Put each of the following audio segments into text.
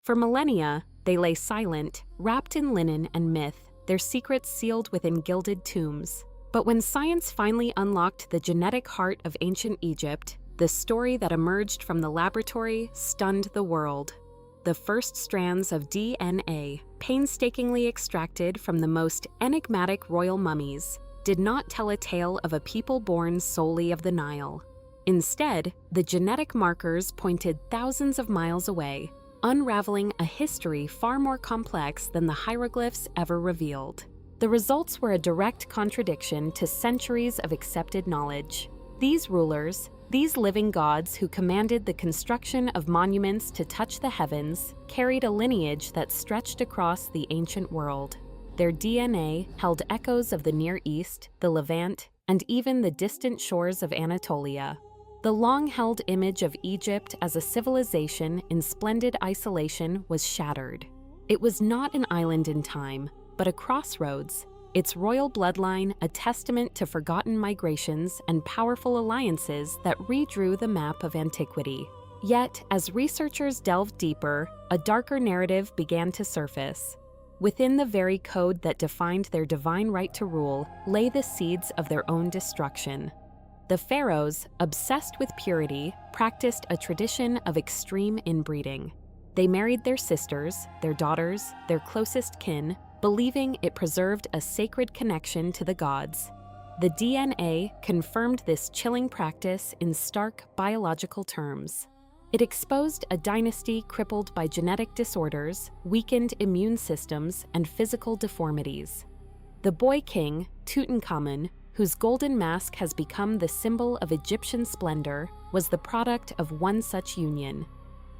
For millennia, they lay silent, wrapped in linen and myth, their secrets sealed within gilded tombs. But when science finally unlocked the genetic heart of ancient Egypt, the story that emerged from the laboratory stunned the world. The first strands of DNA, painstakingly extracted from the most enigmatic royal mummies, did not tell a tale of a people born solely of the Nile. Instead, the genetic markers pointed thousands of miles away, unraveling a history far more complex than the hieroglyphs ever revealed. The results were a direct contradiction to centuries of accepted knowledge. These rulers, these living gods who commanded the construction of monuments to touch the heavens, carried a lineage that stretched across the ancient world. Their DNA held echoes of the Near East, the Levant, and even the distant shores of Anatolia. The long-held image of Egypt as a civilization in splendid isolation was shattered. It was not an island in time, but a crossroads, its royal bloodline a testament to forgotten migrations and powerful alliances that redrew the map of antiquity. Yet, as researchers delved deeper, a darker narrative began to surface. Within the very code that defined their divine right to rule lay the seeds of their own destruction. The Pharaohs, obsessed with purity, practiced a tradition of extreme inbreeding. They married their sisters, their daughters, their closest kin, believing it preserved a sacred connection to the gods. The DNA confirmed this chilling practice in stark biological terms. It exposed a dynasty crippled by genetic disorders, weakened immune systems, and physical deformities. The boy king, Tutankhamun, whose golden mask has become the symbol of Egyptian splendor, was the product of one such union.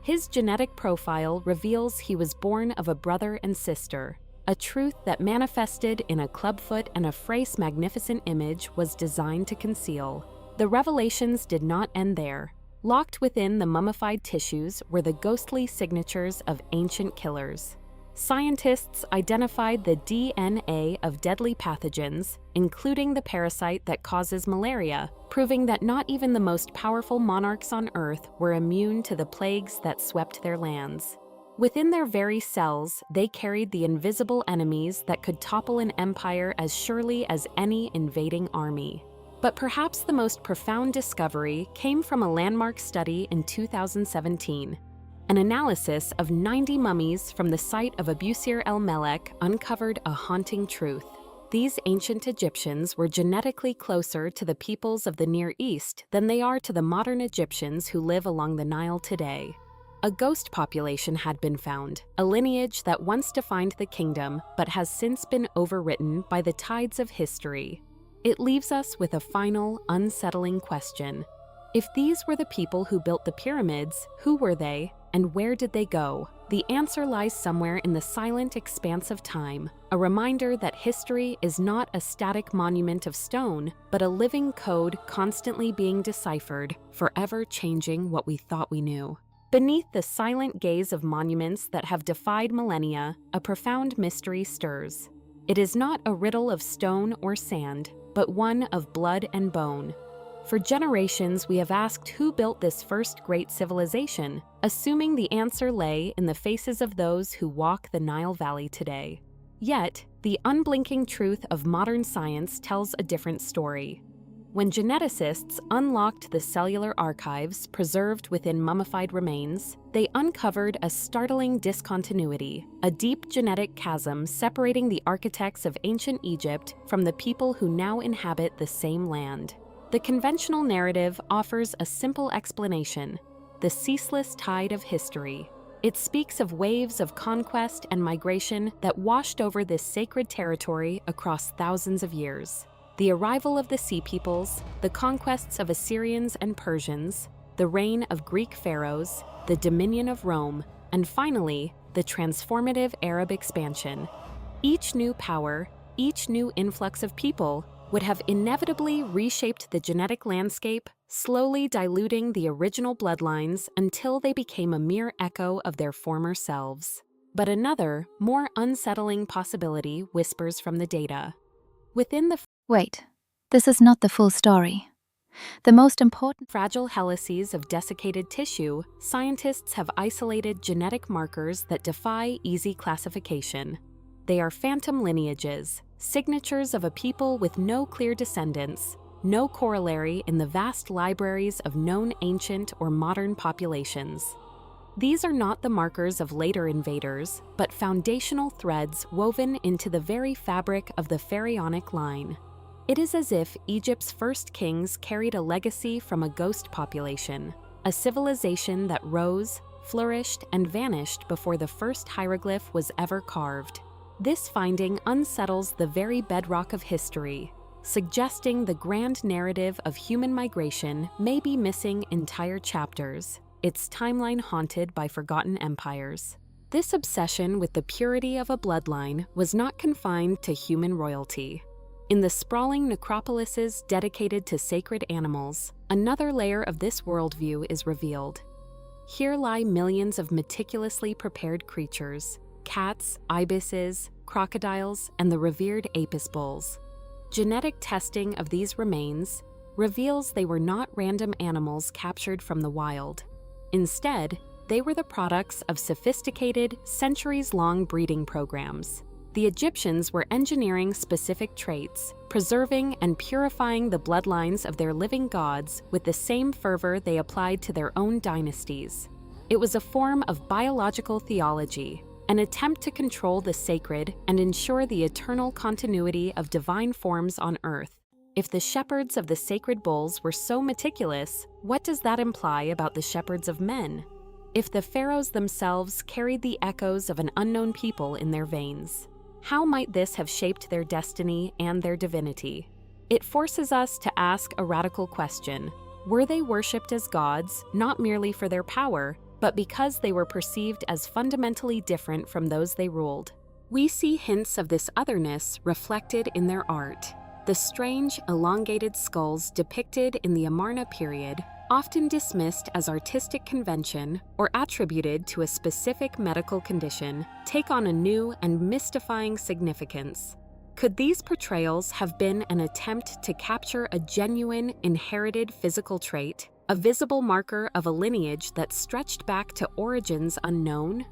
His genetic profile reveals he was born of a brother and sister. A truth that manifested in a clubfoot and a phrase magnificent image was designed to conceal. The revelations did not end there. Locked within the mummified tissues were the ghostly signatures of ancient killers. Scientists identified the DNA of deadly pathogens, including the parasite that causes malaria, proving that not even the most powerful monarchs on Earth were immune to the plagues that swept their lands. Within their very cells, they carried the invisible enemies that could topple an empire as surely as any invading army. But perhaps the most profound discovery came from a landmark study in 2017. An analysis of 90 mummies from the site of Abusir el-Melek uncovered a haunting truth. These ancient Egyptians were genetically closer to the peoples of the Near East than they are to the modern Egyptians who live along the Nile today. A ghost population had been found, a lineage that once defined the kingdom but has since been overwritten by the tides of history. It leaves us with a final, unsettling question. If these were the people who built the pyramids, who were they, and where did they go? The answer lies somewhere in the silent expanse of time, a reminder that history is not a static monument of stone, but a living code constantly being deciphered, forever changing what we thought we knew. Beneath the silent gaze of monuments that have defied millennia, a profound mystery stirs. It is not a riddle of stone or sand, but one of blood and bone. For generations, we have asked who built this first great civilization, assuming the answer lay in the faces of those who walk the Nile Valley today. Yet, the unblinking truth of modern science tells a different story. When geneticists unlocked the cellular archives preserved within mummified remains, they uncovered a startling discontinuity, a deep genetic chasm separating the architects of ancient Egypt from the people who now inhabit the same land. The conventional narrative offers a simple explanation: the ceaseless tide of history. It speaks of waves of conquest and migration that washed over this sacred territory across thousands of years. The arrival of the Sea Peoples, the conquests of Assyrians and Persians, the reign of Greek pharaohs, the dominion of Rome, and finally, the transformative Arab expansion. Each new power, each new influx of people, would have inevitably reshaped the genetic landscape, slowly diluting the original bloodlines until they became a mere echo of their former selves. But another, more unsettling possibility whispers from the data. Within the Wait, this is not the full story. The most important Fragile helices of desiccated tissue, scientists have isolated genetic markers that defy easy classification. They are phantom lineages, signatures of a people with no clear descendants, no corollary in the vast libraries of known ancient or modern populations. These are not the markers of later invaders, but foundational threads woven into the very fabric of the pharaonic line. It is as if Egypt's first kings carried a legacy from a ghost population, a civilization that rose, flourished, and vanished before the first hieroglyph was ever carved. This finding unsettles the very bedrock of history, suggesting the grand narrative of human migration may be missing entire chapters, its timeline haunted by forgotten empires. This obsession with the purity of a bloodline was not confined to human royalty. In the sprawling necropolises dedicated to sacred animals, another layer of this worldview is revealed. Here lie millions of meticulously prepared creatures: cats, ibises, crocodiles, and the revered apis bulls. Genetic testing of these remains reveals they were not random animals captured from the wild. Instead, they were the products of sophisticated, centuries-long breeding programs. The Egyptians were engineering specific traits, preserving and purifying the bloodlines of their living gods with the same fervor they applied to their own dynasties. It was a form of biological theology, an attempt to control the sacred and ensure the eternal continuity of divine forms on earth. If the shepherds of the sacred bulls were so meticulous, what does that imply about the shepherds of men? If the pharaohs themselves carried the echoes of an unknown people in their veins, how might this have shaped their destiny and their divinity? It forces us to ask a radical question. Were they worshipped as gods, not merely for their power, but because they were perceived as fundamentally different from those they ruled? We see hints of this otherness reflected in their art. The strange, elongated skulls depicted in the Amarna period, often dismissed as artistic convention or attributed to a specific medical condition, take on a new and mystifying significance. Could these portrayals have been an attempt to capture a genuine, inherited physical trait, a visible marker of a lineage that stretched back to origins unknown?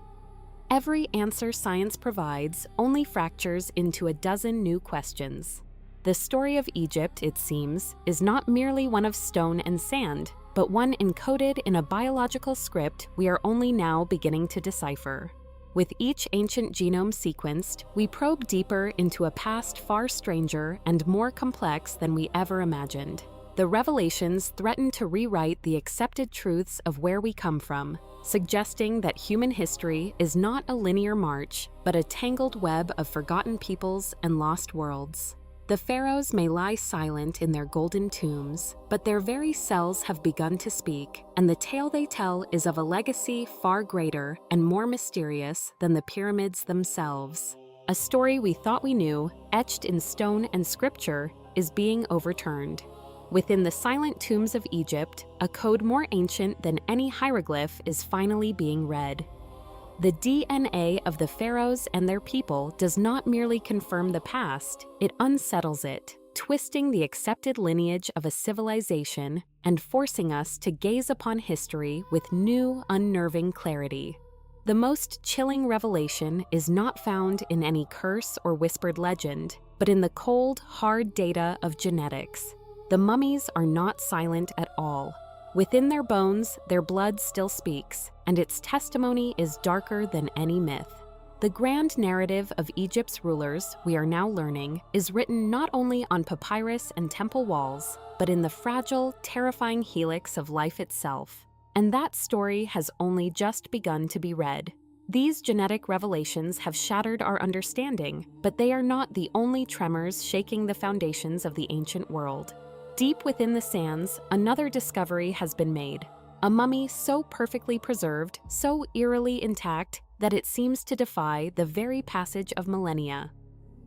Every answer science provides only fractures into a dozen new questions. The story of Egypt, it seems, is not merely one of stone and sand, but one encoded in a biological script we are only now beginning to decipher. With each ancient genome sequenced, we probe deeper into a past far stranger and more complex than we ever imagined. The revelations threaten to rewrite the accepted truths of where we come from, suggesting that human history is not a linear march, but a tangled web of forgotten peoples and lost worlds. The pharaohs may lie silent in their golden tombs, but their very cells have begun to speak, and the tale they tell is of a legacy far greater and more mysterious than the pyramids themselves. A story we thought we knew, etched in stone and scripture, is being overturned. Within the silent tombs of Egypt, a code more ancient than any hieroglyph is finally being read. The DNA of the pharaohs and their people does not merely confirm the past, it unsettles it, twisting the accepted lineage of a civilization and forcing us to gaze upon history with new, unnerving clarity. The most chilling revelation is not found in any curse or whispered legend, but in the cold, hard data of genetics. The mummies are not silent at all. Within their bones, their blood still speaks, and its testimony is darker than any myth. The grand narrative of Egypt's rulers, we are now learning, is written not only on papyrus and temple walls, but in the fragile, terrifying helix of life itself. And that story has only just begun to be read. These genetic revelations have shattered our understanding, but they are not the only tremors shaking the foundations of the ancient world. Deep within the sands, another discovery has been made. A mummy so perfectly preserved, so eerily intact, that it seems to defy the very passage of millennia.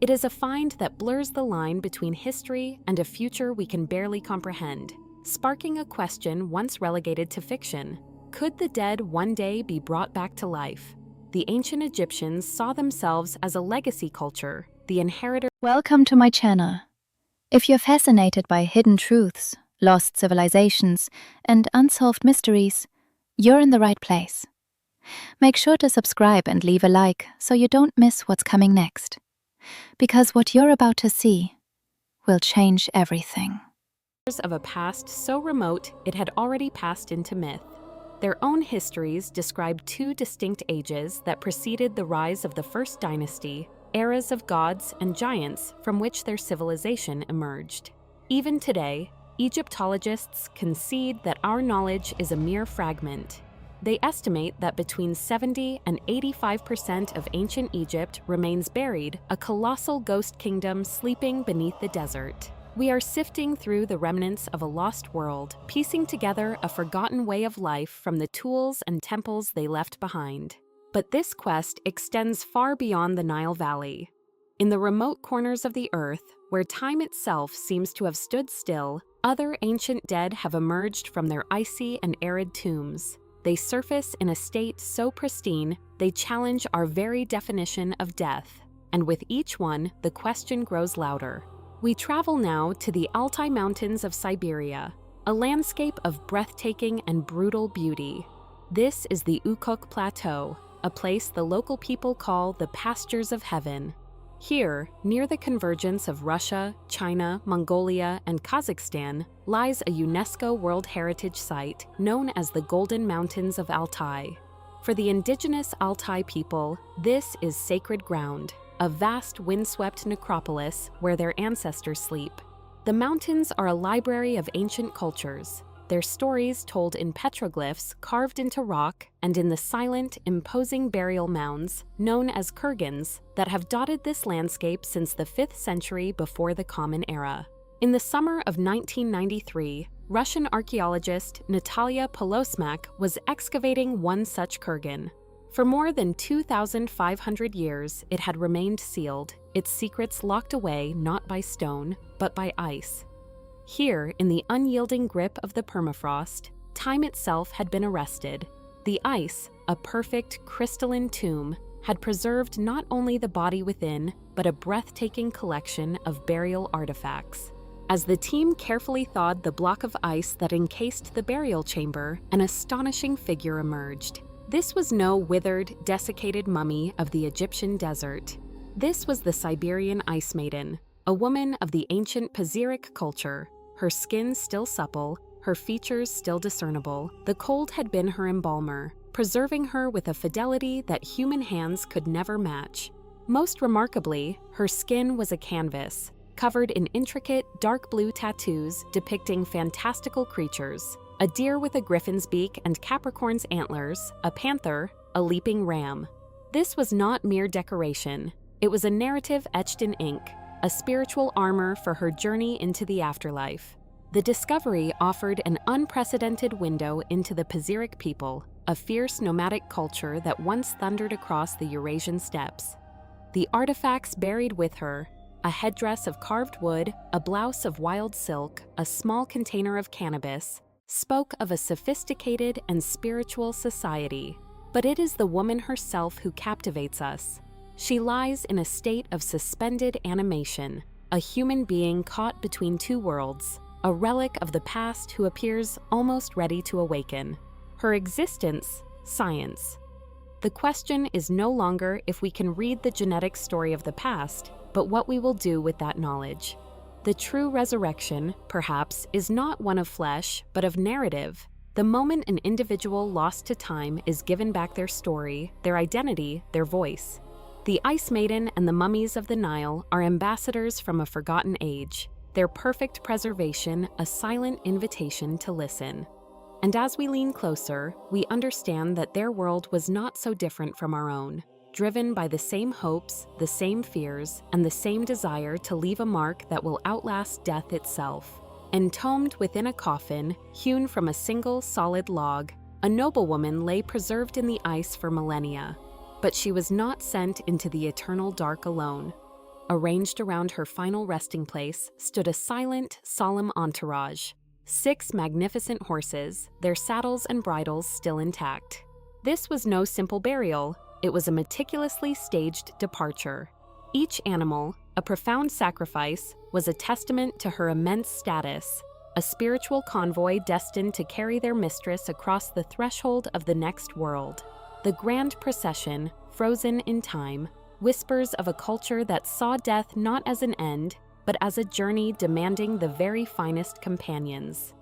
It is a find that blurs the line between history and a future we can barely comprehend, sparking a question once relegated to fiction. Could the dead one day be brought back to life? The ancient Egyptians saw themselves as a legacy culture, the inheritor. Welcome to my channel. If you're fascinated by hidden truths, lost civilizations, and unsolved mysteries, you're in the right place. Make sure to subscribe and leave a like so you don't miss what's coming next. Because what you're about to see will change everything. Of a past so remote it had already passed into myth. Their own histories describe two distinct ages that preceded the rise of the First Dynasty, eras of gods and giants from which their civilization emerged. Even today, Egyptologists concede that our knowledge is a mere fragment. They estimate that between 70 and 85% of ancient Egypt remains buried, a colossal ghost kingdom sleeping beneath the desert. We are sifting through the remnants of a lost world, piecing together a forgotten way of life from the tools and temples they left behind. But this quest extends far beyond the Nile Valley. In the remote corners of the earth, where time itself seems to have stood still, other ancient dead have emerged from their icy and arid tombs. They surface in a state so pristine, they challenge our very definition of death. And with each one, the question grows louder. We travel now to the Altai Mountains of Siberia, a landscape of breathtaking and brutal beauty. This is the Ukok Plateau, a place the local people call the Pastures of Heaven. Here, near the convergence of Russia, China, Mongolia, and Kazakhstan, lies a UNESCO World Heritage Site known as the Golden Mountains of Altai. For the indigenous Altai people, this is sacred ground, a vast windswept necropolis where their ancestors sleep. The mountains are a library of ancient cultures, their stories told in petroglyphs carved into rock and in the silent, imposing burial mounds, known as kurgans, that have dotted this landscape since the 5th century before the Common Era. In the summer of 1993, Russian archaeologist Natalia Polosmak was excavating one such kurgan. For more than 2,500 years, it had remained sealed, its secrets locked away not by stone, but by ice. Here, in the unyielding grip of the permafrost, time itself had been arrested. The ice, a perfect crystalline tomb, had preserved not only the body within, but a breathtaking collection of burial artifacts. As the team carefully thawed the block of ice that encased the burial chamber, an astonishing figure emerged. This was no withered, desiccated mummy of the Egyptian desert. This was the Siberian Ice Maiden, a woman of the ancient Paziric culture. Her skin still supple, her features still discernible, the cold had been her embalmer, preserving her with a fidelity that human hands could never match. Most remarkably, her skin was a canvas, covered in intricate, dark blue tattoos depicting fantastical creatures: a deer with a griffin's beak and Capricorn's antlers, a panther, a leaping ram. This was not mere decoration. It was a narrative etched in ink, a spiritual armor for her journey into the afterlife. The discovery offered an unprecedented window into the Paziric people, a fierce nomadic culture that once thundered across the Eurasian steppes. The artifacts buried with her, a headdress of carved wood, a blouse of wild silk, a small container of cannabis, spoke of a sophisticated and spiritual society. But it is the woman herself who captivates us. She lies in a state of suspended animation, a human being caught between two worlds, a relic of the past who appears almost ready to awaken. Her existence, science. The question is no longer if we can read the genetic story of the past, but what we will do with that knowledge. The true resurrection, perhaps, is not one of flesh, but of narrative. The moment an individual lost to time is given back their story, their identity, their voice. The Ice Maiden and the mummies of the Nile are ambassadors from a forgotten age, their perfect preservation a silent invitation to listen. And as we lean closer, we understand that their world was not so different from our own, driven by the same hopes, the same fears, and the same desire to leave a mark that will outlast death itself. Entombed within a coffin, hewn from a single solid log, a noblewoman lay preserved in the ice for millennia. But she was not sent into the eternal dark alone. Arranged around her final resting place stood a silent, solemn entourage. 6 magnificent horses, their saddles and bridles still intact. This was no simple burial, it was a meticulously staged departure. Each animal, a profound sacrifice, was a testament to her immense status. a spiritual convoy destined to carry their mistress across the threshold of the next world. The grand procession, frozen in time, whispers of a culture that saw death not as an end, but as a journey demanding the very finest companions.